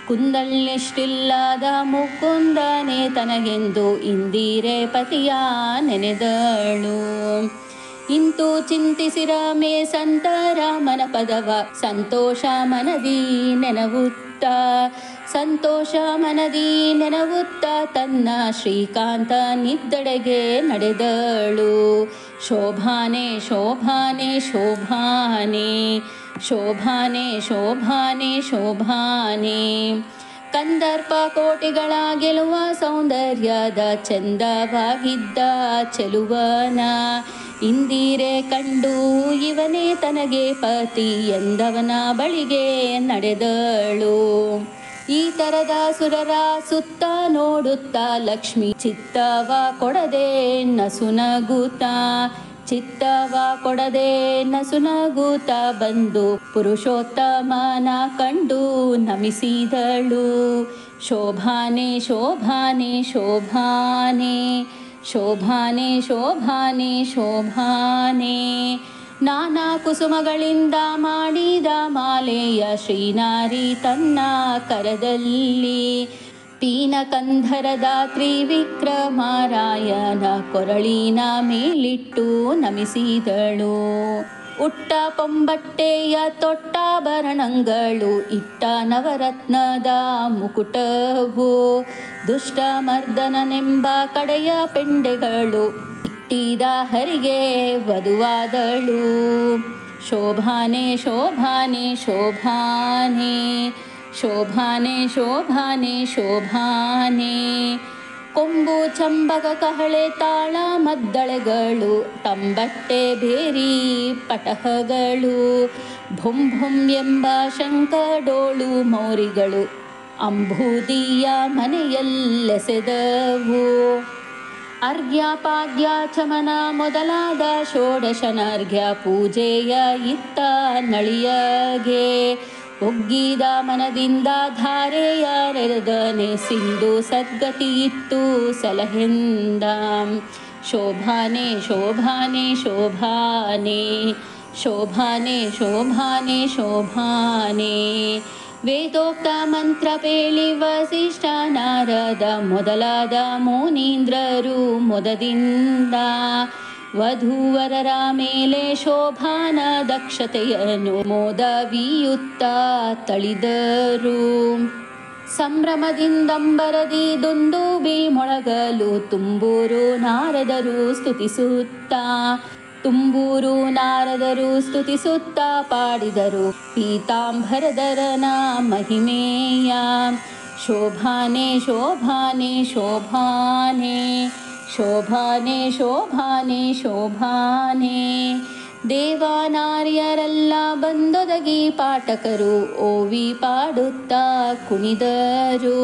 [SPEAKER 1] ಕುಂದಳ್ಳಿಷ್ಟಿಲ್ಲದ ಮುಕುಂದನೆ ತನಗೆಂದು ಇಂದಿರೆ ಪತಿಯ ನೆನೆದಳು. ಇಂತು ಚಿಂತಿಸಿರ ಮೇ ಸಂತರ ಮನ ಪದವ ಸಂತೋಷ ಮನದಿ ನೆನವುತ್ತ. ಸಂತೋಷ ಮನದಿ ನೆನವುತ್ತ ತನ್ನ ಶ್ರೀಕಾಂತ ನಿದ್ದಡೆಗೆ ನಡೆದಳು. ಶೋಭಾನೆ ಶೋಭಾನೆ ಶೋಭಾನೆ ಶೋಭಾನೆ ಶೋಭಾನೆ ಶೋಭಾನೆ. ಕಂದರ್ಪ ಕೋಟಿಗಳ ಗೆಲುವ ಸೌಂದರ್ಯದ ಚಂದವಾಗಿದ್ದ ಚೆಲುವನ ಇಂದಿರೆ ಕಂಡು ಇವನೇ ತನಗೆ ಪತಿ ಎಂದವನ ಬಳಿಗೆ ನಡೆದಳು. ಈ ತರದ ಸುರರ ಸುತ್ತ ನೋಡುತ್ತಾ ಲಕ್ಷ್ಮಿ ಚಿತ್ತವ ಕೊಡದೆ ನಸುನಗೂತ. ಚಿತ್ತವ ಕೊಡದೆ ನಸುನಗೂತ ಬಂದು ಪುರುಷೋತ್ತಮನ ಕಂಡು ನಮಿಸಿದಳು. ಶೋಭಾನೆ ಶೋಭಾನೆ ಶೋಭಾನೆ ಶೋಭಾನೆ ಶೋಭಾನೆ ಶೋಭಾನೆ. ನಾನಾ ಕುಸುಮಗಳಿಂದ ಮಾಡಿದ ಮಾಲೆಯ ಶ್ರೀನಾರಿ ತನ್ನ ಕರದಲ್ಲಿ. ಪೀನಕಂಧರದ ತ್ರಿವಿಕ್ರಮರಾಯನ ಕೊರಳಿನ ಮೇಲಿಟ್ಟು ನಮಿಸಿದಳು. ಉಟ್ಟ ಪೊಂಬಟ್ಟೆಯ ತೊಟ್ಟಾಭರಣಗಳು ಇಟ್ಟ ನವರತ್ನದ ಮುಕುಟವು. ದುಷ್ಟಮರ್ದನನೆಂಬ ಕಡೆಯ ಪೆಂಡೆಗಳು ಇಟ್ಟಿದ ಹರಿಗೆ ವಧುವಾದಳು. ಶೋಭಾನೆ ಶೋಭಾನೆ ಶೋಭಾನೆ ಶೋಭಾನೆ ಶೋಭಾನೆ ಶೋಭಾನೆ. ಕೊಂಬು ಚಂಬಕ ಕಹಳೆ ತಾಳ ಮದ್ದಳೆಗಳು ತಂಬಟ್ಟೆ ಬೇರಿ ಪಟಹಗಳು. ಭುಂ ಭುಂ ಎಂಬ ಶಂಕಡೋಳು ಮೌರಿಗಳು ಅಂಬೂದಿಯ ಮನೆಯಲ್ಲೆಸೆದವು. ಅರ್ಘ್ಯ ಪಾದ್ಯ ಚಮನ ಮೊದಲಾದ ಷೋಡಶನರ್ಘ್ಯ ಪೂಜೆಯ ಇತ್ತ ನಳಿಯಗೆ. ಒಗ್ಗಿದ ಮನದಿಂದ ಧಾರೆಯರೆದನೆ ಸಿಂಧು ಸದ್ಗತಿಯಿತ್ತು ಸಲಹೆಂದ. ಶೋಭಾನೆ ಶೋಭಾನೆ ಶೋಭಾನೆ ಶೋಭಾನೆ ಶೋಭಾನೆ ಶೋಭಾನೆ. ವೇದೋಕ್ತ ಮಂತ್ರ ಪೇಳಿ ವಸಿಷ್ಠ ನಾರದ ಮೊದಲಾದ ಮುನೀಂದ್ರರು ಮೊದದಿಂದ ವಧೂವರರ ಮೇಲೆ ಶೋಭಾನ ದಕ್ಷತೆಯನ್ನು ಮೋದವಿಯುತ್ತ ತಳಿದರು. ಸಂಭ್ರಮದಿಂದಂಬರದಿ ದುಂದುಬಿ ಮೊಳಗಲು ತುಂಬೂರು ನಾರದರು ಸ್ತುತಿಸುತ್ತ. ತುಂಬೂರು ನಾರದರು ಸ್ತುತಿಸುತ್ತ ಪಾಡಿದರು ಪೀತಾಂಬರಧರನ ಮಹಿಮೆಯ. ಶೋಭಾನೆ ಶೋಭಾನೆ ಶೋಭಾನೆ ಶೋಭಾನೆ ಶೋಭಾನೆ ಶೋಭಾನೆ ದೇವನಾರ್ಯರೆಲ್ಲ ಬಂದೊದಗಿ ಪಾಠಕರು ಓವಿ ಪಾಡುತ್ತಾ ಕುಣಿದರು.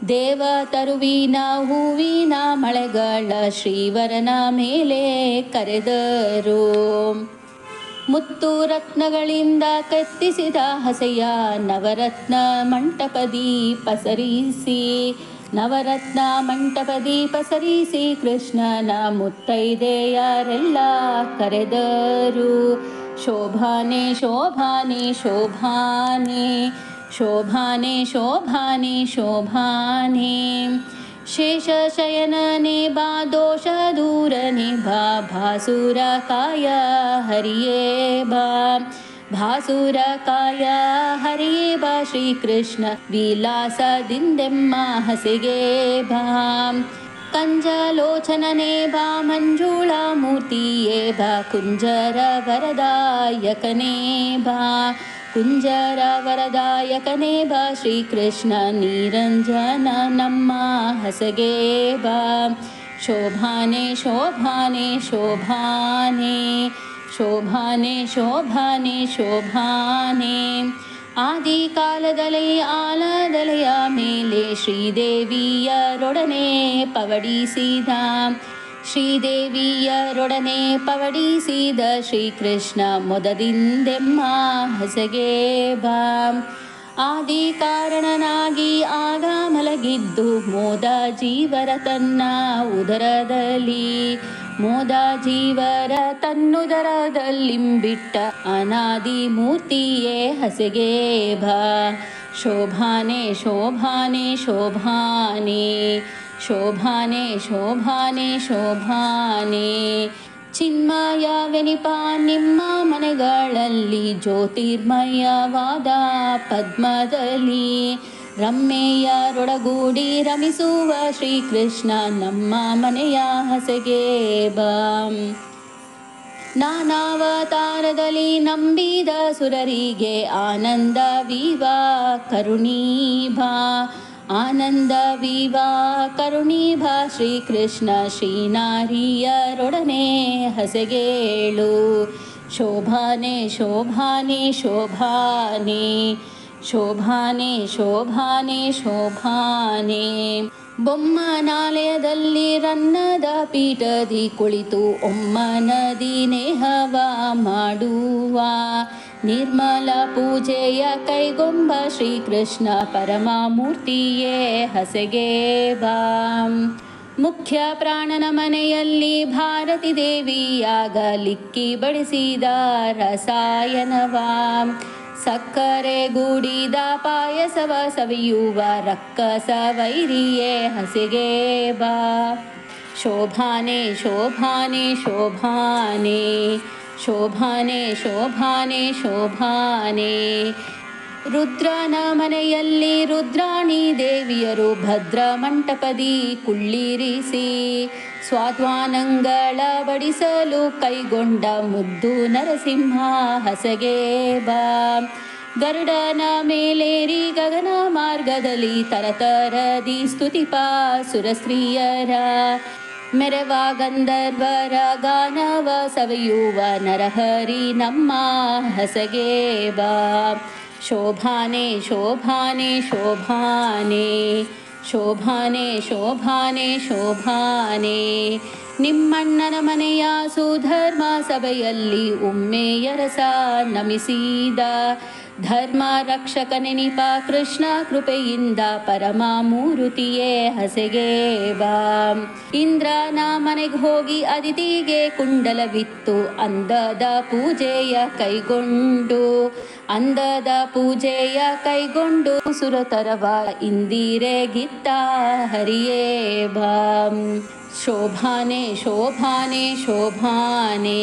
[SPEAKER 1] ದೇವ ತರುವಿನ ಹೂವಿನ ಮಳೆಗಳ ಶ್ರೀವರನ ಮೇಲೆ ಕರೆದರು. ಮುತ್ತು ರತ್ನಗಳಿಂದ ಕೆತ್ತಿಸಿದ ಹಸೆಯ ನವರತ್ನ ಮಂಟಪದಿ ಪಸರಿಸಿ ನವರತ್ನ ಮಂಟಪದಿ ಪಸರಿಸಿ ಕೃಷ್ಣನ ಮುತ್ತೈದೆಯರೆಲ್ಲ ಕರೆದರು. ಶೋಭಾನೆ ಶೋಭಾನೆ ಶೋಭಾನೆ ಶೋಭಾನೆ ಶೋಭಾನೆ ಶೋಭಾನೆ ಶೇಷಶಯನನೆ ಬಾ ದೋಷ ದೂರನೆ ಬಾ ಭಾಸುರ ಕಾಯ ಹರಿಯೇ ಬಾ ಭಾಸುರ ಕಾಯ ಹರಿಯೇ ಬಾ ಶ್ರೀಕೃಷ್ಣ ವಿಲಾಸದಿಂದೆಮ್ಮ ಹಸೆಗೆ ಬಾ. ಕಂಜಲೋಚನನೆ ಬಾ ಮಂಜುಳ ಮೂರ್ತಿಯೇ ಬಾ ಕುಂಜರ ವರದಾಯಕನೇ ಬಾ ಕುಂಜರ ವರದಾಯಕನೇ ಬಾ ಶ್ರೀಕೃಷ್ಣ ನಿರಂಜನ ನಮ್ಮ ಹಸಗೆ ಬಾ. ಶೋಭಾನೆ ಶೋಭಾನೆ ಶೋಭಾನೆ ಶೋಭಾನೆ ಶೋಭಾನೆ ಶೋಭಾನೆ ಆದಿಕಾಲದಲ್ಲಿ ಆಲದಲೆಯ ಮೇಲೆ ಶ್ರೀದೇವಿಯರೊಡನೆ ಪವಡಿಸಿದ ಶ್ರೀದೇವಿಯರೊಡನೆ ಪವಡಿಸಿದ ಶ್ರೀಕೃಷ್ಣ ಮೊದದಿಂದೆಮ್ಮ ಹಸಗೆ ಬಾ. ಆದಿ ಕಾರಣನಾಗಿ ಆಗ ಮಲಗಿದ್ದು ಮೋದ ಜೀವರ ತನ್ನ ಉದರದಲ್ಲಿ ಮೋದ ಜೀವರ ತನ್ನುದರದಲ್ಲಿಂಬಿಟ್ಟ ಅನಾದಿ ಮೂರ್ತಿಯೇ ಹಸಗೆ ಬಾ. ಶೋಭಾನೆ ಶೋಭಾನೆ ಶೋಭಾನೆ ಶೋಭಾನೆ ಶೋಭಾನೆ ಶೋಭಾನೆ ಚಿನ್ಮಯವೆನಿಪ ನಿಮ್ಮ ಮನೆಗಳಲ್ಲಿ ಜ್ಯೋತಿರ್ಮಯವಾದ ಪದ್ಮದಲ್ಲಿ ರಮ್ಮೆಯರೊಡಗೂಡಿ ರಮಿಸುವ ಶ್ರೀಕೃಷ್ಣ ನಮ್ಮ ಮನೆಯ ಹಸಗೆ ಬಾ. ನಾನಾವತಾರದಲ್ಲಿ ನಂಬಿದ ಸುರರಿಗೆ ಆನಂದವಿವಾ ಕರುಣೀಭಾ ಆನಂದವಿವಾ ಕರುಣೀಭಾ ಶ್ರೀಕೃಷ್ಣ ಶ್ರೀನಾರಿಯರೊಡನೆ ಹಸಗೇಳು. ಶೋಭಾನೆ ಶೋಭಾನೆ ಶೋಭಾನೆ ಶೋಭಾನೆ ಶೋಭಾನೆ ಶೋಭಾನೆ ಬೊಮ್ಮನಾಲಯದಲ್ಲಿ ರನ್ನದ ಪೀಠದಿ ಕುಳಿತು ಒಮ್ಮನದಿ ನೇಹವ ಮಾಡುವ ನಿರ್ಮಲ ಪೂಜೆಯ ಕೈಗೊಂಬ ಶ್ರೀಕೃಷ್ಣ ಪರಮಮೂರ್ತಿಯೇ ಹಸಗೆ ಬಾ. ಮುಖ್ಯ ಪ್ರಾಣನ ಮನೆಯಲ್ಲಿ ಭಾರತಿ ದೇವಿಯಾಗಲಿಕ್ಕಿ ಬಡಿಸಿದ ರಸಾಯನವ ಸಕ್ಕರೆ ಗೂಡಿದ ಪಾಯಸವ ಸವಿಯುವ ರಕ್ಕಸ ವೈರಿಯೇ ಹಸಗೆ ಬಾ. ಶೋಭಾನೆ ಶೋಭಾನೆ ಶೋಭಾನೆ ಶೋಭಾನೆ ಶೋಭಾನೆ ಶೋಭಾನೆ ರುದ್ರನ ಮನೆಯಲ್ಲಿ ರುದ್ರಾಣಿ ದೇವಿಯರು ಭದ್ರ ಮಂಟಪದಿ ಕುಳ್ಳಿರಿಸಿ ಸ್ವಾದ್ವಾನಂಗಳ ಬಡಿಸಲು ಕೈಗೊಂಡ ಮುದ್ದು ನರಸಿಂಹ ಹಸಗೆ ಬಾ. ಗರುಡನ ಮೇಲೇರಿ ಗಗನ ಮಾರ್ಗದಲ್ಲಿ ತರತರದಿ ಸ್ತುತಿಪ ಸುರಸ್ತ್ರೀಯರ ಮೆರವ ಗಂಧರ್ವರ ಗಾನವ ಸವಿಯುವ ನರಹರಿ ನಮ್ಮ ಹಸಗೆ ಬಾ. ಶೋಭಾನೆ ಶೋಭಾನೆ ಶೋಭಾನೆ ಶೋಭಾನೆ ಶೋಭಾನೆ ಶೋಭಾನೆ ನಿಮ್ಮಣ್ಣನ ಮನೆಯ ಸುಧರ್ಮ ಸಭೆಯಲ್ಲಿ ಉಮ್ಮೆಯರಸ ನಮಿಸಿದ ಧರ್ಮ ರಕ್ಷಕನೆನಿಪ ಕೃಷ್ಣ ಕೃಪೆಯಿಂದ ಪರಮ ಮೂರುತಿಯೇ ಹಸಗೆ ಬಾ. ಇಂದ್ರನ ಮನೆಗೆ ಹೋಗಿ ಅದಿತಿಗೆ ಕುಂಡಲವಿತ್ತು ಅಂದದ ಪೂಜೆಯ ಕೈಗೊಂಡು ಅಂದದ ಪೂಜೆಯ ಕೈಗೊಂಡು ಸುರತರವ ಇಂದಿರೆಗಿತ್ತ ಹರಿಯೇ ಬಾ. ಶೋಭಾನೆ ಶೋಭಾನೆ ಶೋಭಾನೆ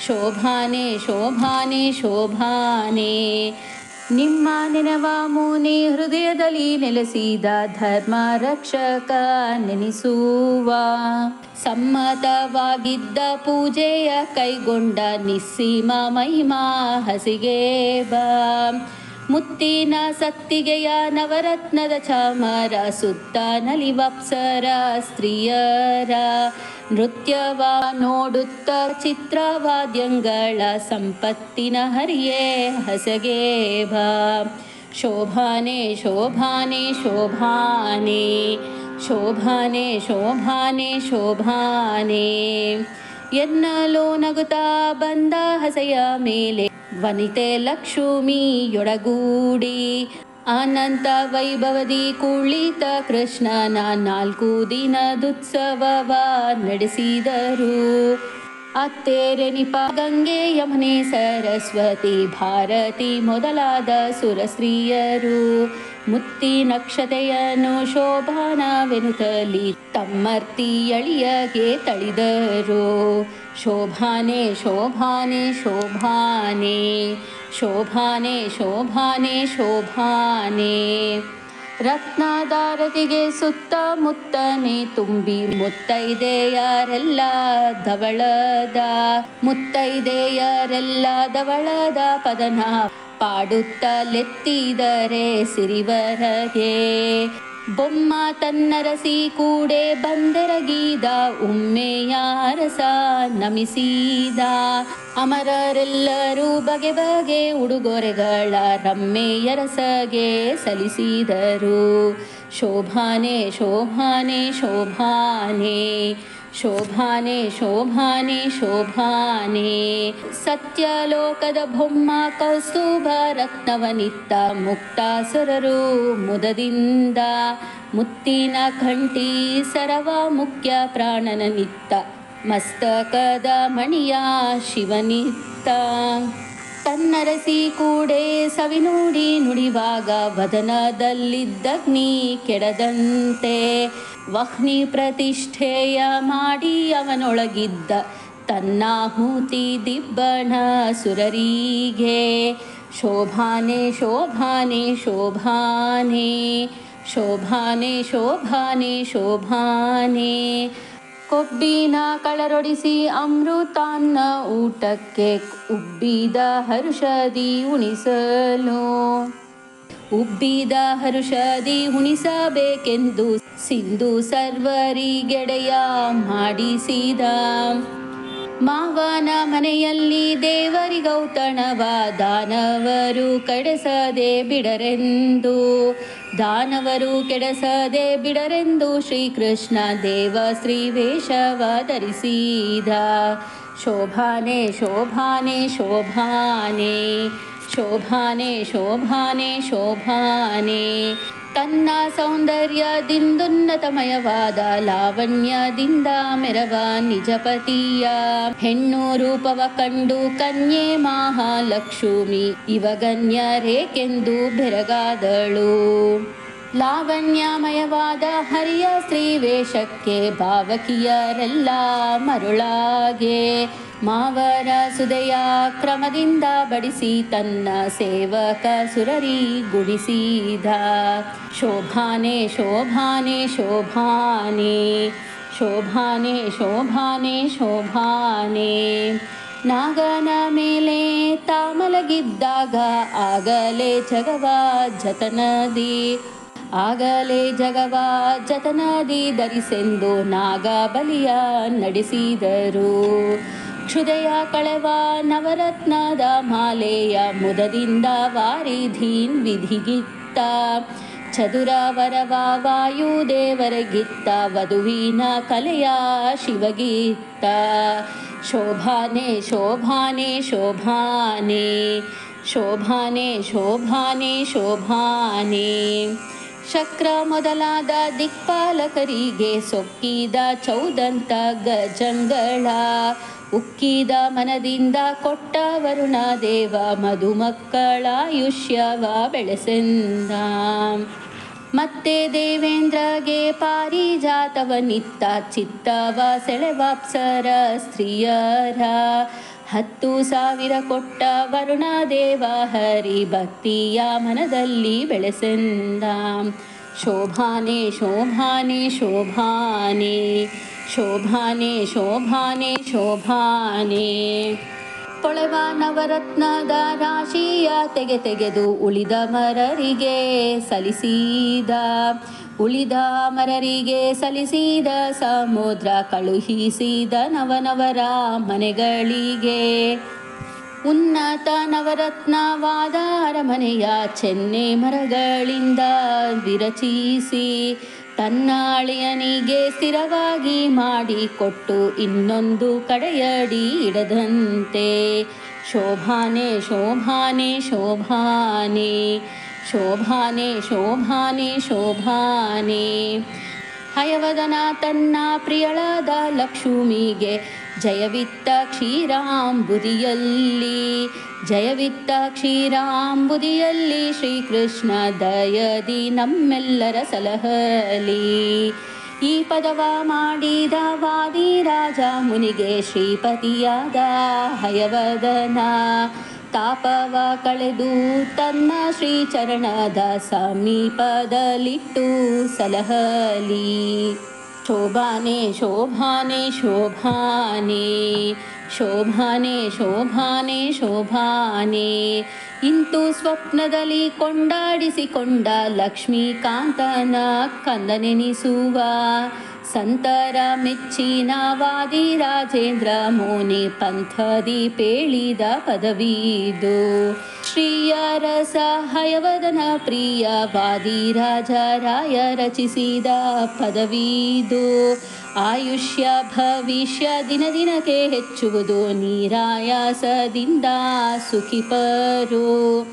[SPEAKER 1] ಶೋಭಾನೆ ಶೋಭಾನೆ ಶೋಭಾನೆ ನಿಮ್ಮ ನೆನವ ಮುನಿ ಹೃದಯದಲ್ಲಿ ನೆಲೆಸಿದ ಧರ್ಮ ರಕ್ಷಕ ನೆನೆಸುವ ಸಮ್ಮತವಾಗಿದ್ದ ಪೂಜೆಯ ಕೈಗೊಂಡ ನಿಸ್ಸೀಮ ಮಹಿಮಾ ಹಸಿಗೆ ಬಾ. ಮುತ್ತಿನ ಸತ್ತಿಗೆಯ ನವರತ್ನದ ಚಾಮರ ಸುತ್ತ ನಲಿವಪ್ಸರ ಸ್ತ್ರೀಯರ ನೃತ್ಯವ ನೋಡುತ್ತ ಚಿತ್ರವಾದ್ಯಂಗಳ ಸಂಪತ್ತಿನ ಹರಿಯೇ ಹಸಗೆ ಬಾ. ಶೋಭಾನೆ ಶೋಭಾನೆ ಶೋಭಾನೆ ಶೋಭಾನೆ ಶೋಭಾನೆ ಶೋಭಾನೆ ಎನ್ನಲೋ ನಗುತ್ತಾ ಬಂದ ಹಸೆಯ ಮೇಲೆ ವನಿತೆ ಲಕ್ಷ್ಮಿಯೊಡಗೂಡಿ ಅನಂತ ವೈಭವದಿ ಕುಳಿತ ಕೃಷ್ಣನ 4 ದಿನದುತ್ಸವವ ನಡೆಸಿದರು. ಅತ್ತೇರೆನಿಪ ಗಂಗೆ ಯಮುನೆ ಸರಸ್ವತಿ ಭಾರತಿ ಮೊದಲಾದ ಸುರಸ್ತ್ರೀಯರು ಮುತ್ತಿನಕ್ಷತೆಯನ್ನು ಶೋಭಾನವೆನುತಲಿ ತಮ್ಮರ್ತಿಯಳಿಯಗೆ ತಳಿದರು. ಶೋಭಾನೆ ಶೋಭಾನೆ ಶೋಭಾನೆ ಶೋಭಾನೆ ಶೋಭಾನೆ ಶೋಭಾನೆ ರತ್ನದಾರತಿಗೆ ಸುತ್ತಮುತ್ತನೆ ತುಂಬಿ ಮುತ್ತೈದೆಯರೆಲ್ಲ ಧವಳದ ಮುತ್ತೈದೆಯರೆಲ್ಲ ಧವಳದ ಪದನ ಪಾಡುತ್ತಲೆತ್ತಿದರೆ ಸಿರಿವರಗೆ. ಬೊಮ್ಮ ತನ್ನರಸಿ ಕೂಡೆ ಬಂದೆರಗಿದ ಉಮ್ಮೆಯ ಅರಸ ನಮಿಸಿದ. ಅಮರರೆಲ್ಲರೂ ಬಗೆ ಬಗೆ ಉಡುಗೊರೆಗಳ ರಮ್ಮೆಯರಸಗೆ ಸಲ್ಲಿಸಿದರು. ಶೋಭಾನೆ ಶೋಭಾನೆ ಶೋಭಾನೆ ಶೋಭಾನೆ ಶೋಭಾನೆ ಶೋಭಾನೆ ಸತ್ಯಲೋಕದ ಬೊಮ್ಮ ಕೌಸ್ತುಭ ರತ್ನವನಿತ್ತ ಮುಕ್ತಾಸುರರು ಮುದದಿಂದ ಮುತ್ತಿನ ಕಂಠಿ ಸರವ ಮುಖ್ಯ ಪ್ರಾಣನ ನಿತ್ತ ಮಸ್ತಕದ ಮಣಿಯ ಶಿವನಿತ್ತ. ತನ್ನರಸಿ ಕೂಡೆ ಸವಿನುಡಿ ನುಡಿವಾಗ ವದನದಲ್ಲಿದ್ದಗ್ನಿ ಕೆಡದಂತೆ ವಹ್ನಿ ಪ್ರತಿಷ್ಠೆಯ ಮಾಡಿ ಅವನೊಳಗಿದ್ದ ತನ್ನಾಹುತಿ ದಿಬ್ಬಣ ಸುರರಿಗೆ. ಶೋಭಾನೆ ಶೋಭಾನೆ ಶೋಭಾನೆ ಶೋಭಾನೆ ಶೋಭಾನೆ ಶೋಭಾನೆ ಕೊಬ್ಬಿನ ಕಳರೊಡಿಸಿ ಅಮೃತಾನ್ನ ಊಟಕ್ಕೆ ಉಬ್ಬಿದ ಹರುಷದಿ ಉಣಿಸಲು ಉಬ್ಬಿದ ಹರುಷದಿ ಉಣಿಸಬೇಕೆಂದು ಸಿಂಧು ಸರ್ವರಿಗೆಡೆಯ ಮಾಡಿಸಿದ. ಮಾವನ ಮನೆಯಲ್ಲಿ ದೇವರಿಗೌತಣವ ದಾನವರು ಕೆಡಿಸದೆ ಬಿಡರೆಂದು ದಾನವರು ಕೆಡಿಸದೆ ಬಿಡರೆಂದು ಶ್ರೀಕೃಷ್ಣ ದೇವ ಶ್ರೀ ವೇಷವ ಧರಿಸಿದ. ಶೋಭಾನೆ ಶೋಭಾನೆ ಶೋಭಾನೆ ಶೋಭಾನೆ ಶೋಭಾನೆ ಶೋಭಾನೆ ತನ್ನ ಸೌಂದರ್ಯದಿಂದುನ್ನತಮಯವಾದ ಲಾವಣ್ಯದಿಂದ ಮೆರವ ನಿಜಪತಿಯ ಹೆಣ್ಣು ರೂಪವ ಕಂಡು ಕನ್ಯೆ ಮಹಾಲಕ್ಷ್ಮಿ ಇವಗನ್ಯರೇಕೆಂದು ಬೆರಗಾದಳು. ಲಾವಣ್ಯಮಯವಾದ ಹರಿಯ ಸ್ತ್ರೀ ವೇಷಕ್ಕೆ ಭಾವಕಿಯರೆಲ್ಲ ಮರುಳಾಗೆ ಮಾವರ ಸುದೆಯ ಕ್ರಮದಿಂದ ಬಡಿಸಿ ತನ್ನ ಸೇವಕ ಸುರರಿ ಗುಡಿಸಿದ. ಶೋಭಾನೆ ಶೋಭಾನೆ ಶೋಭಾನೆ ಶೋಭಾನೆ ಶೋಭಾನೆ ಶೋಭಾನೆ ನಾಗನ ಮೇಲೆ ತಾಮಲಗಿದ್ದಾಗ ಆಗಲೇ ಜಗವ ಜತನದಿ ಆಗಲೇ ಜಗವ ಜತನದಿ ಧರಿಸೆಂದು ನಾಗ ಬಲಿಯ ನಡೆಸಿದರು. ಕ್ಷುದೆಯ ಕಳೆವ ನವರತ್ನದ ಮಾಲೆಯ ಮುದದಿಂದ ವಾರಿಧೀನ್ ವಿಧಿಗಿತ್ತ ಚದುರ ವರವ ವಾಯುದೇವರಗಿತ್ತ ವಧುವಿನ ಕಲೆಯ ಶಿವಗಿತ್ತ. ಶೋಭಾನೆ ಶೋಭಾನೆ ಶೋಭಾನೆ ಶೋಭಾನೆ ಶೋಭಾನೆ ಶೋಭಾನೆ ಶಕ್ರ ಮೊದಲಾದ ದಿಕ್ಪಾಲಕರಿಗೆ ಸೊಕ್ಕಿದ ಚೌದಂತ ಗಜಂಗಳ ಉಕ್ಕಿದ ಮನದಿಂದ ಕೊಟ್ಟ ವರುಣ ದೇವ ಮಧುಮಕ್ಕಳಾಯುಷ್ಯವ ಬೆಳೆಸೆಂದ. ಮತ್ತೆ ದೇವೇಂದ್ರಗೆ ಪಾರಿಜಾತವನಿತ್ತ ಚಿತ್ತವ ಸೆಳೆವಾಪ್ಸರ ಸ್ತ್ರೀಯರ 10,000 ಕೊಟ್ಟ ವರುಣ ದೇವ ಹರಿ ಭಕ್ತಿಯ ಮನದಲ್ಲಿ ಬೆಳೆಸೆಂದ. ಶೋಭಾನೆ ಶೋಭಾನೆ ಶೋಭಾನೆ ಶೋಭಾನೆ ಶೋಭಾನೆ ಶೋಭಾನೆ ಪೊಳೆವ ನವರತ್ನದ ರಾಶಿಯ ತೆಗೆದು ಉಳಿದ ಮರರಿಗೆ ಸಲಿಸಿದ ಸಮುದ್ರ ಕಳುಹಿಸಿದ ನವನವರ ಮನೆಗಳಿಗೆ ಉನ್ನತ ನವರತ್ನವಾದ ಅರಮನೆಯ ಚೆನ್ನೆ ಮರಗಳಿಂದ ವಿರಚಿಸಿ ತನ್ನ ಅಳಿಯನಿಗೆ ಸ್ಥಿರವಾಗಿ ಮಾಡಿಕೊಟ್ಟು ಇನ್ನೊಂದು ಕಡೆಯಡಿ ಇಡದಂತೆ ಶೋಭಾನೆ ಶೋಭಾನೆ ಶೋಭಾನೆ ಶೋಭಾನೆ ಶೋಭಾನೆ ಶೋಭಾನೆ ಹಯವದನ ತನ್ನ ಪ್ರಿಯಳಾದ ಲಕ್ಷ್ಮಿಗೆ ಜಯವಿತ್ತ ಕ್ಷೀರಾಂಬುದಿಯಲ್ಲಿ ಶ್ರೀಕೃಷ್ಣ ದಯದಿ ನಮ್ಮೆಲ್ಲರ ಸಲಹಲಿ. ಈ ಪದವ ಮಾಡಿದ ವಾದಿರಾಜ ಮುನಿಗೆ ಶ್ರೀಪತಿಯಾದ ಹಯವದನ ತಾಪವ ಕಳೆದು ತನ್ನ ಶ್ರೀಚರಣದ ಸಮೀಪದಲ್ಲಿಟ್ಟು ಸಲಹಲಿ. ಶೋಭಾನೆ ಶೋಭಾನೆ ಶೋಭಾನೆ ಶೋಭಾನೆ ಶೋಭಾನೆ ಶೋಭಾನೆ ಇಂತು ಸ್ವಪ್ನದಲ್ಲಿ ಕೊಂಡಾಡಿಸಿಕೊಂಡ ಲಕ್ಷ್ಮೀಕಾಂತನ ಕಂದನೆನಿಸುವ ಸಂತರ ಮೆಚ್ಚಿನ ವಾದಿರಾಜೇಂದ್ರ ಮುನಿ ಪಂಥದಿ ಪೇಳಿದ ಪದವಿದು. ಶ್ರೀಯರಸ ಹಯವದನ ಪ್ರಿಯ ವಾದಿರಾಜರಾಯ ರಚಿಸಿದ ಪದವಿದು. ಆಯುಷ್ಯ ಭವಿಷ್ಯ ದಿನದಿನಕ್ಕೆ ಹೆಚ್ಚುವುದು ನೀರಾಯಾಸದಿಂದ ಸುಖಿಪರು.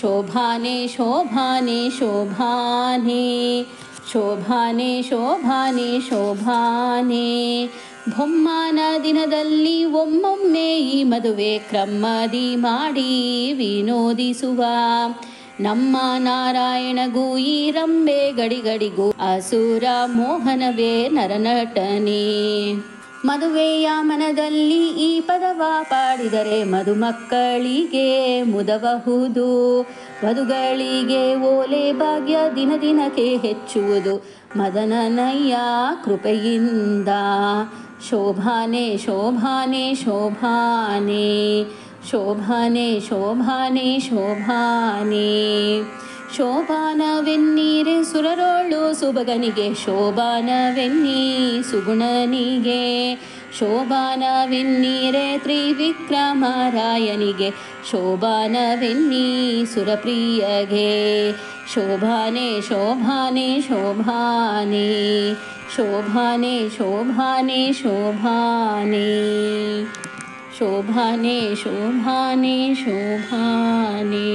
[SPEAKER 1] ಶೋಭಾನೆ ಶೋಭಾನೆ ಶೋಭಾನೆ ಶೋಭಾನೆ ಶೋಭಾನೆ ಶೋಭಾನೆ ಬೊಮ್ಮನ ದಿನದಲ್ಲಿ ಒಮ್ಮೊಮ್ಮೆ ಈ ಮದುವೆ ಕ್ರಮದಿ ಮಾಡಿ ವಿನೋದಿಸುವ ನಮ್ಮ ನಾರಾಯಣಗೂ ಈ ರಂಬೆ ಗಡಿಗಡಿಗೂ ಅಸುರ ಮೋಹನವೇ ನರನಟನೆ. ಮದುವೆಯ ಮನದಲ್ಲಿ ಈ ಪದವ ಪಾಡಿದರೆ ಮದುಮಕ್ಕಳಿಗೆ ಮುದಬಹುದು. ವಧುಗಳಿಗೆ ಓಲೆ ಭಾಗ್ಯ ದಿನದಿನಕ್ಕೆ ಹೆಚ್ಚುವುದು ಮದನನಯ್ಯ ಕೃಪೆಯಿಂದ. ಶೋಭಾನೆ ಶೋಭಾನೆ ಶೋಭಾನೆ ಶೋಭಾನೆ ಶೋಭಾನೆ ಶೋಭಾನೆ ಶೋಭಾನವೆನ್ನೀರೆ ಸುರರೋಳು ಸುಬಗನಿಗೆ ಶೋಭಾನವೆನ್ನೀ ಸುಗುಣನಿಗೆ. ಶೋಭಾನವೆನ್ನೀರೆ ತ್ರಿವಿಕ್ರಮರಾಯನಿಗೆ ಶೋಭಾನವೆನ್ನೀ ಸುರಪ್ರಿಯಗೆ. ಶೋಭಾನೆ ಶೋಭಾನೆ ಶೋಭಾನೆ ಶೋಭಾನೆ ಶೋಭಾನೆ ಶೋಭಾನೆ ಶೋಭಾನೆ ಶೋಭಾನೆ ಶೋಭಾನೆ